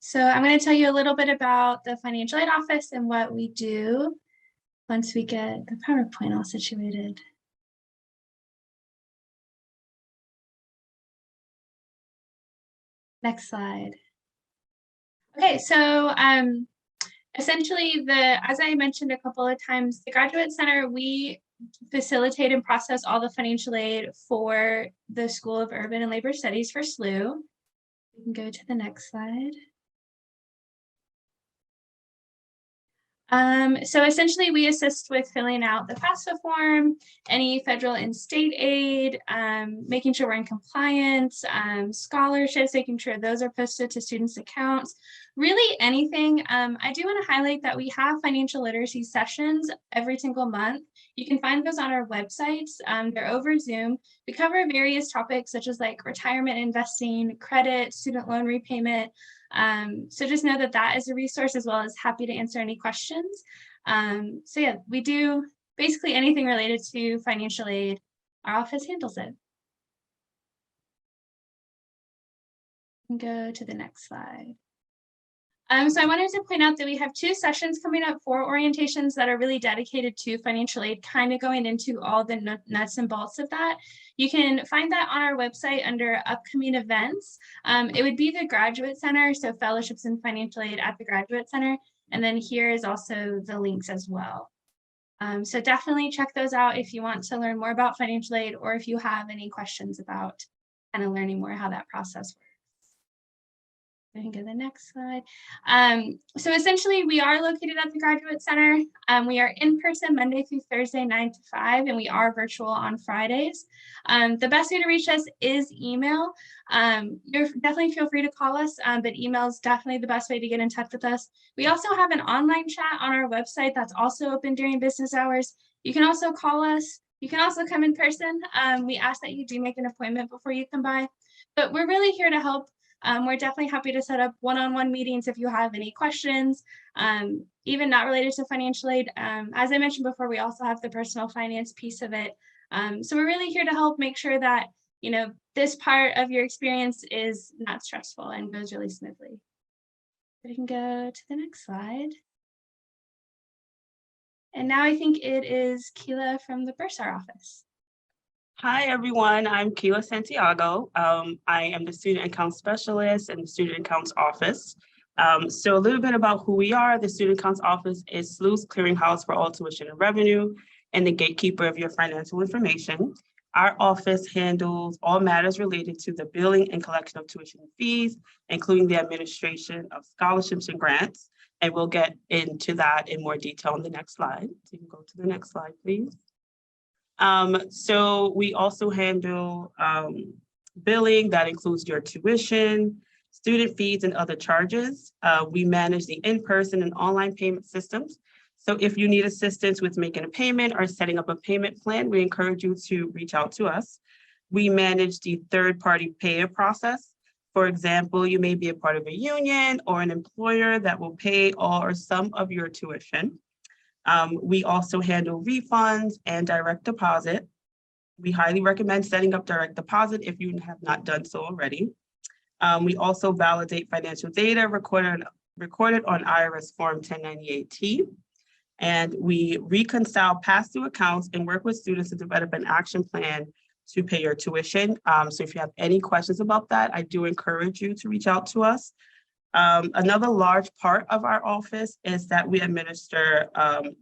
So I'm going to tell you a little bit about the financial aid office and what we do once we get the PowerPoint all situated. Next slide. Okay, so essentially, as I mentioned a couple of times, the Graduate Center, we facilitate and process all the financial aid for the School of Urban and Labor Studies for SLU. We can go to the next slide. So essentially, we assist with filling out the FAFSA form, any federal and state aid, making sure we're in compliance, scholarships, making sure those are posted to students' accounts, really anything. I do want to highlight that we have financial literacy sessions every single month. You can find those on our websites. They're over Zoom. We cover various topics such as like retirement investing, credit, student loan repayment. So just know that that is a resource, as well as happy to answer any questions. So yeah, we do basically anything related to financial aid. Our office handles it. Go to the next slide. So I wanted to point out that we have 2 sessions coming up for orientations that are really dedicated to financial aid, kind of going into all the nuts and bolts of that. You can find that on our website under upcoming events. It would be the Graduate Center, so fellowships in financial aid at the Graduate Center. And then here is also the links as well. So definitely check those out if you want to learn more about financial aid, or if you have any questions about kind of learning more how that process works. I can go to the next slide. So essentially, we are located at the Graduate Center. We are in person Monday through Thursday, 9 to 5, and we are virtual on Fridays. The best way to reach us is email. You're definitely feel free to call us, but email is definitely the best way to get in touch with us. We also have an online chat on our website that's also open during business hours. You can also call us. You can also come in person. We ask that you do make an appointment before you come by, but we're really here to help. We're definitely happy to set up one-on-one meetings if you have any questions, even not related to financial aid. As I mentioned before, we also have the personal finance piece of it. So we're really here to help make sure that, you know, this part of your experience is not stressful and goes really smoothly. We can go to the next slide. And now I think it is Keila from the Bursar office. Hi, everyone. I'm Keila Santiago. I am the Student Accounts Specialist in the Student Accounts Office. So a little bit about who we are. The Student Accounts Office is SLU's clearinghouse for all tuition and revenue and the gatekeeper of your financial information. Our office handles all matters related to the billing and collection of tuition and fees, including the administration of scholarships and grants. And we'll get into that in more detail on the next slide. So you can go to the next slide, please. So we also handle billing that includes your tuition, student fees, and other charges. We manage the in-person and online payment systems. So if you need assistance with making a payment or setting up a payment plan, we encourage you to reach out to us. We manage the third-party payer process. For example, you may be a part of a union or an employer that will pay all or some of your tuition. We also handle refunds and direct deposit. We highly recommend setting up direct deposit if you have not done so already. We also validate financial data recorded on IRS Form 1098-T. And we reconcile pass-through accounts and work with students to develop an action plan to pay your tuition. So if you have any questions about that, I do encourage you to reach out to us. Another large part of our office is that we administer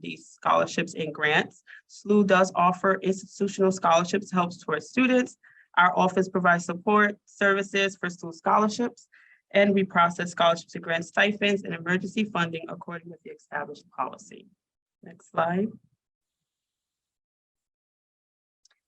these scholarships and grants. SLU does offer institutional scholarships to help towards students. Our office provides support services for SLU scholarships, and we process scholarships and grant stipends and emergency funding according with the established policy. Next slide.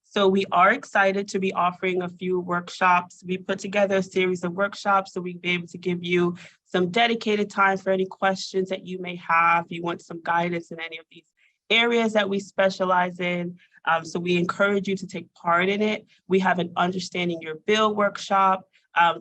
So we are excited to be offering a few workshops. We put together a series of workshops so we'd be able to give you some dedicated time for any questions that you may have. If you want some guidance in any of these areas that we specialize in. So we encourage you to take part in it. We have an Understanding Your Bill workshop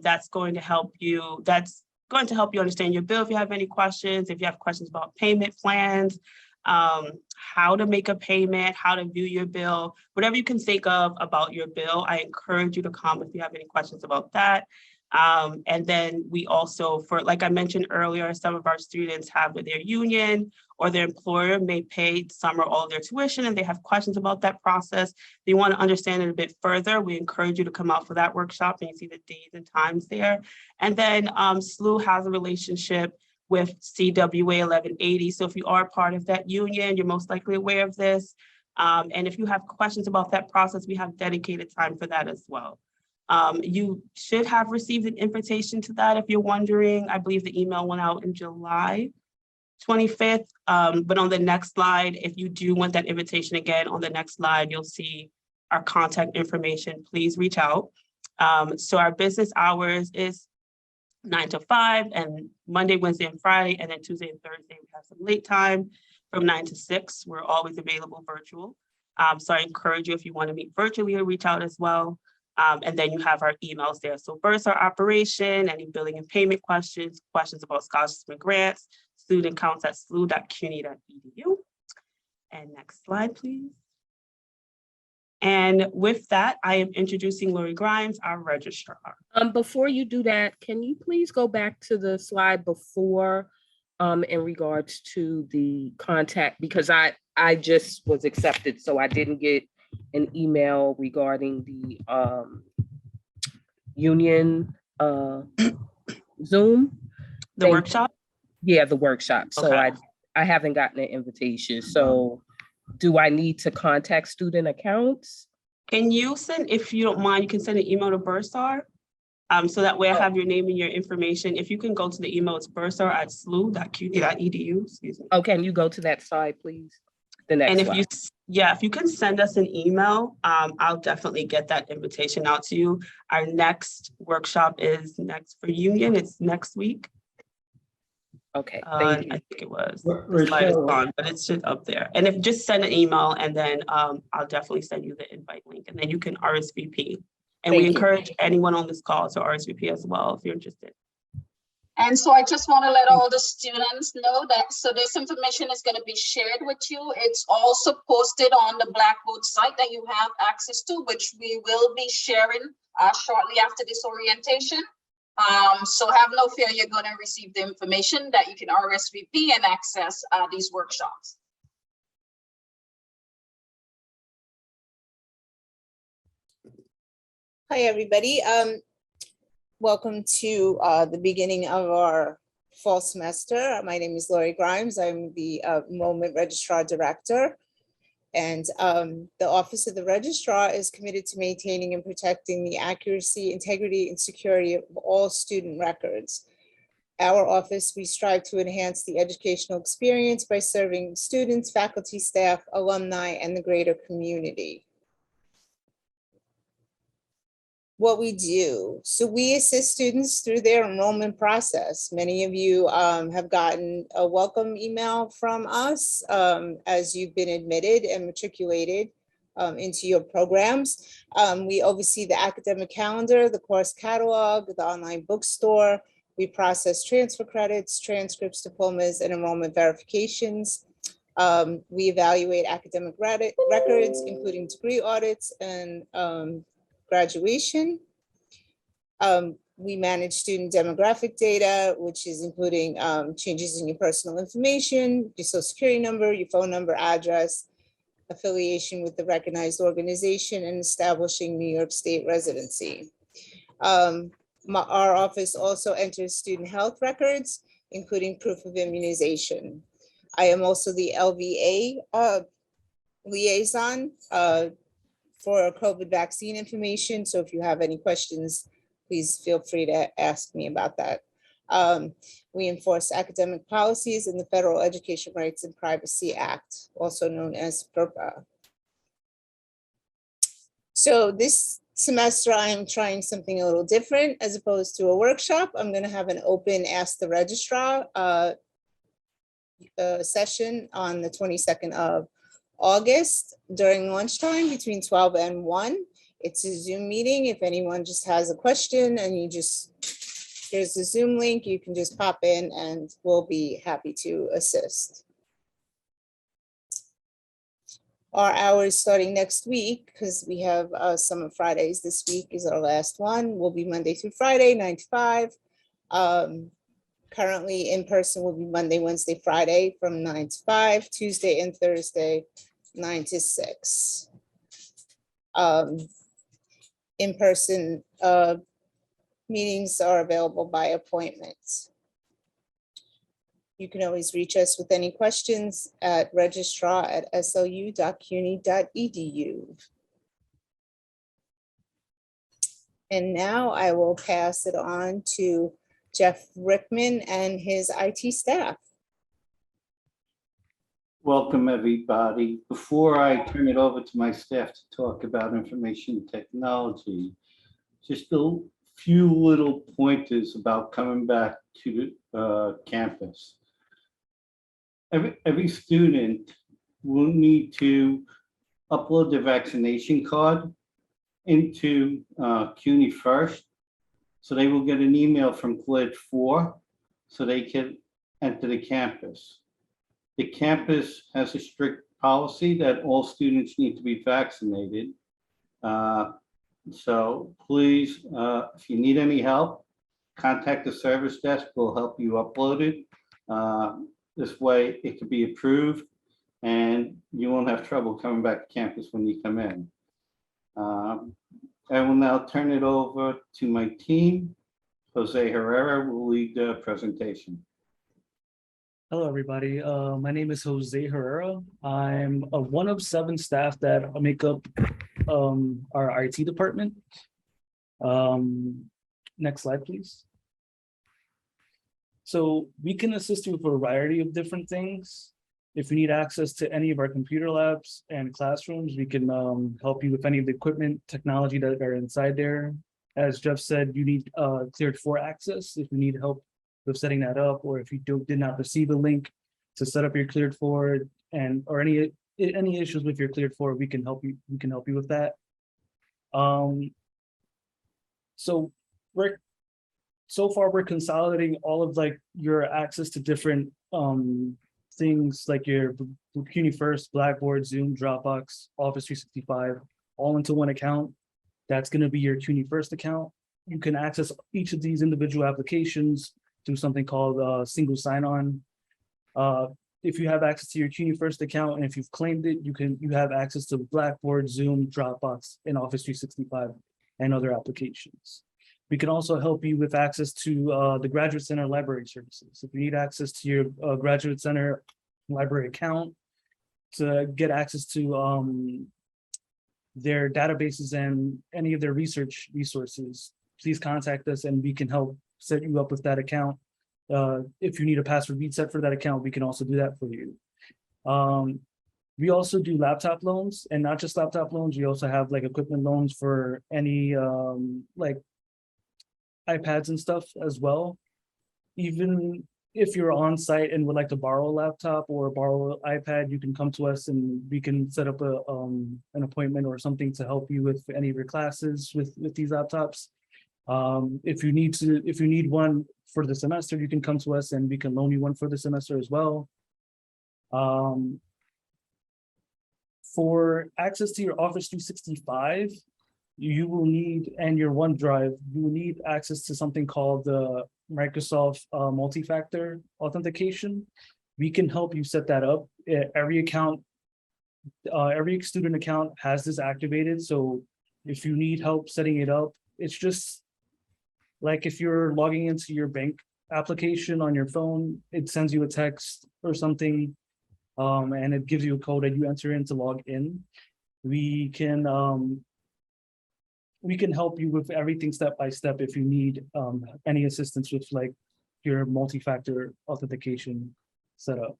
that's going to help you. That's going to help you understand your bill if you have any questions, if you have questions about payment plans, how to make a payment, how to view your bill, whatever you can think of about your bill. I encourage you to come if you have any questions about that. And then we also, for like I mentioned earlier, some of our students have with their union or their employer may pay some or all of their tuition and they have questions about that process. They want to understand it a bit further. We encourage you to come out for that workshop and you see the days and times there. And then SLU has a relationship with CWA 1180. So if you are part of that union, you're most likely aware of this. And if you have questions about that process, we have dedicated time for that as well. You should have received an invitation to that if you're wondering. I believe the email went out in July 25th. But on the next slide, if you do want that invitation again, on the next slide, you'll see our contact information. Please reach out. So our business hours is 9 to 5 and Monday, Wednesday, and Friday, and then Tuesday and Thursday, we have some late time from 9 to 6. We're always available virtual. So I encourage you, if you want to meet virtually, to reach out as well. And then you have our emails there. So Bursar operation, any billing and payment questions, questions about scholarships and grants, student accounts at slu.cuny.edu. And next slide, please. And with that, I am introducing Lori Grimes, our registrar. Before you do that, can you please go back to the slide before in regards to the contact, because I just was accepted, so I didn't get an email regarding the union Zoom. The workshop? Yeah, the workshop. So Okay. I haven't gotten an invitation. So do I need to contact student accounts? Can you send, if you don't mind, you can send an email to Bursar. So that way I have your name and your information. If you can go to the email, it's bursar@slu.cuny.edu. Excuse me. Oh, can you go to that slide, please? The next And if slide. if you can send us an email, I'll definitely get that invitation out to you. Our next workshop is next for union. It's next week. Okay, thank you. I think it was. The slide is gone, but it's just up there. And if just send an email and then I'll definitely send you the invite link and then you can RSVP. And we encourage anyone on this call to RSVP as well if you're interested. And so I just want to let all the students know that, so this information is going to be shared with you. It's also posted on the Blackboard site that you have access to, which we will be sharing shortly after this orientation. So have no fear, you're going to receive the information that you can RSVP and access these workshops. Hi, everybody. Welcome to the beginning of our fall semester. My name is Lori Grimes. I'm the Enrollment Registrar Director. And the Office of the Registrar is committed to maintaining and protecting the accuracy, integrity, and security of all student records. Our office, we strive to enhance the educational experience by serving students, faculty, staff, alumni, and the greater community. What we do. So we assist students through their enrollment process. Many of you have gotten a welcome email from us as you've been admitted and matriculated into your programs. We oversee the academic calendar, the course catalog, the online bookstore. We process transfer credits, transcripts, diplomas, and enrollment verifications. We evaluate academic records, including degree audits and graduation. We manage student demographic data, which is including changes in your personal information, your social security number, your phone number, address, affiliation with the recognized organization, and establishing New York State residency. Our office also enters student health records, including proof of immunization. I am also the LVA liaison for COVID vaccine information. So if you have any questions, please feel free to ask me about that. We enforce academic policies in the Federal Education Rights and Privacy Act, also known as FERPA. So this semester, I'm trying something a little different as opposed to a workshop. I'm going to have an open Ask the Registrar session on the 22nd of August during lunchtime between 12 and 1. It's a Zoom meeting. If anyone just has a question and here's the Zoom link, you can just pop in and we'll be happy to assist. Our hours starting next week, because we have summer Fridays. This week is our last one. Will be Monday through Friday, 9 to 5. Currently in person will be Monday, Wednesday, Friday from 9 to 5, Tuesday and Thursday, 9 to 6. In-person meetings are available by appointment. You can always reach us with any questions at registrar@slu.cuny.edu. And now I will pass it on to Jeff Rickman and his IT staff. Welcome, everybody. Before I turn it over to my staff to talk about information technology, just a few little pointers about coming back to the campus. Every student will need to upload their vaccination card into CUNY First. So they will get an email from Cleared 4 so they can enter the campus. The campus has a strict policy that all students need to be vaccinated. So please, if you need any help, contact the service desk. We'll help you upload it. This way it can be approved and you won't have trouble coming back to campus when you come in. I will now turn it over to my team. Jose Herrera will lead the presentation. Hello, everybody. My name is Jose Herrera. I'm one of 7 staff that make up our IT department. Next slide, please. So we can assist you with a variety of different things. If you need access to any of our computer labs and classrooms, we can help you with any of the equipment, technology that are inside there. As Jeff said, you need Cleared 4 access. If you need help with setting that up, or if you did not receive a link to set up your Cleared 4 and or any issues with your Cleared 4, we can help you. We can help you with that. So far we're consolidating all of like your access to different things like your CUNY First, Blackboard, Zoom, Dropbox, Office 365, all into one account. That's going to be your CUNY First account. You can access each of these individual applications through something called single sign-on. If you have access to your CUNY First account and if you've claimed it, you have access to Blackboard, Zoom, Dropbox, and Office 365 and other applications. We can also help you with access to the Graduate Center library services. If you need access to your Graduate Center library account to get access to their databases and any of their research resources, please contact us and we can help set you up with that account. If you need a password reset for that account, we can also do that for you. We also do laptop loans, and not just laptop loans. We also have like equipment loans for any like iPads and stuff as well. Even if you're on site and would like to borrow a laptop or borrow an iPad, you can come to us and we can set up an appointment or something to help you with any of your classes with these laptops. If you need one for the semester, you can come to us and we can loan you one for the semester as well. For access to your Office 365, you will need, and your OneDrive, you will need access to something called the Microsoft multi-factor authentication. We can help you set that up. Every account, every student account has this activated. So if you need help setting it up, it's just like if you're logging into your bank application on your phone, it sends you a text or something, and it gives you a code that you enter in to log in. We can help you with everything step by step if you need any assistance with like your multi-factor authentication setup.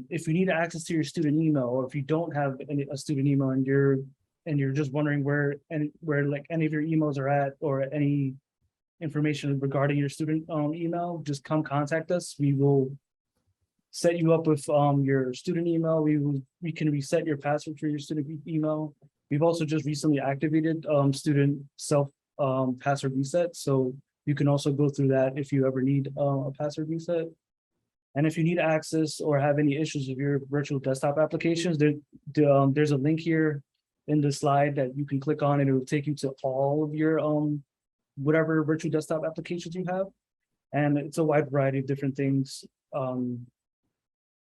If you need access to your student email, or if you don't have a student email and you're just wondering where like any of your emails are at, or any information regarding your student email, just come contact us. We will set you up with your student email. We can reset your password for your student email. We've also just recently activated student self password reset. So you can also go through that if you ever need a password reset. And if you need access or have any issues with your virtual desktop applications, there's a link here in the slide that you can click on and it will take you to all of your whatever virtual desktop applications you have. And it's a wide variety of different things.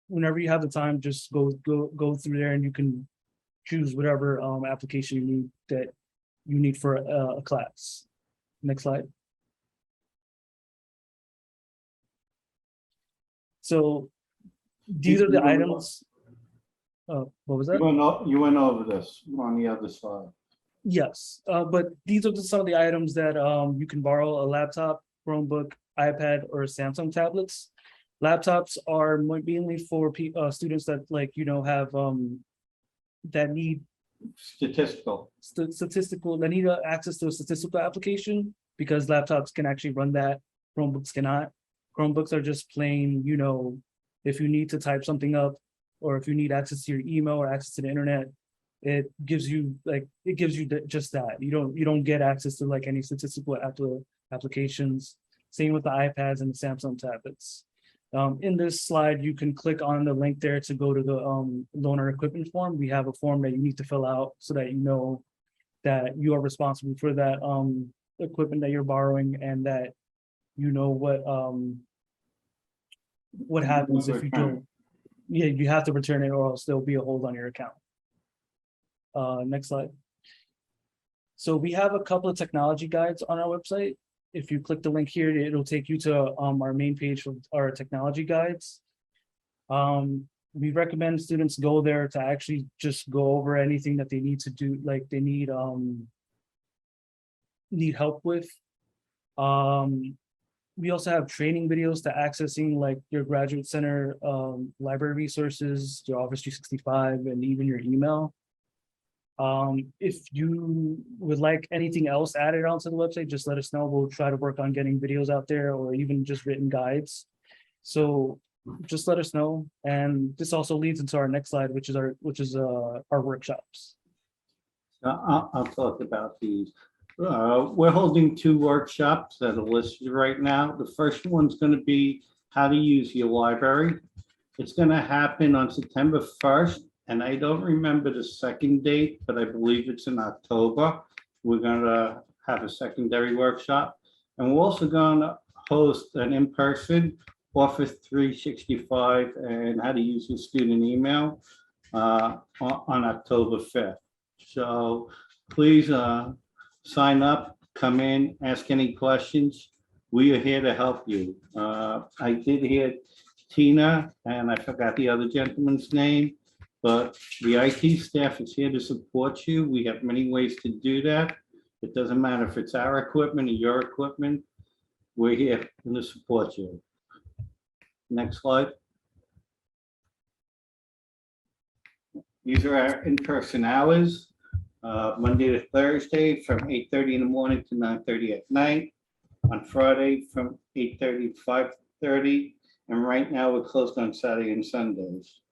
Whenever you have the time, just go through there and you can choose whatever application you need for a class. Next slide. So these are the items. What was that? You went over this on the other side. Yes, but these are some of the items that you can borrow: a laptop, Chromebook, iPad, or Samsung tablets. Laptops are mainly for students that have that need Statistical. statistical, that need access to a statistical application, because laptops can actually run that, Chromebooks cannot. Chromebooks are just plain, if you need to type something up, or if you need access to your email or access to the internet, it gives you just that. You don't get access to like any statistical applications. Same with the iPads and the Samsung tablets. In this slide, you can click on the link there to go to the loaner equipment form. We have a form that you need to fill out so that you know that you are responsible for that equipment that you're borrowing, and that you know what happens if you don't. Yeah, you have to return it, or else there'll be a hold on your account. Next slide. So we have a couple of technology guides on our website. If you click the link here, it'll take you to our main page for our technology guides. We recommend students go there to actually just go over anything that they need to do, like they need help with. We also have training videos to accessing like your graduate center library resources, your Office 365, and even your email. If you would like anything else added onto the website, just let us know. We'll try to work on getting videos out there, or even just written guides. So just let us know. And this also leads into our next slide, which is our workshops. I'll talk about these. We're holding 2 workshops that are listed right now. The first one's going to be how to use your library. It's going to happen on September 1st. And I don't remember the second date, but I believe it's in October. We're going to have a secondary workshop. And we're also going to host an in-person Office 365 and how to use your student email on October 5th. So please sign up, come in, ask any questions. We are here to help you. I did hear Tina, and I forgot the other gentleman's name. But the IT staff is here to support you. We have many ways to do that. It doesn't matter if it's our equipment or your equipment. We're here to support you. Next slide. These are our in-person hours, Monday to Thursday from 8:30 in the morning to 9:30 at night. On Friday from 8:30 to 5:30. And right now we're closed on Saturday and Sundays.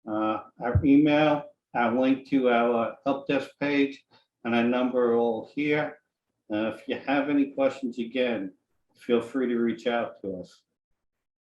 Our email, our link to our help desk page, and our number are all here. If you have any questions, again, feel free to reach out to us.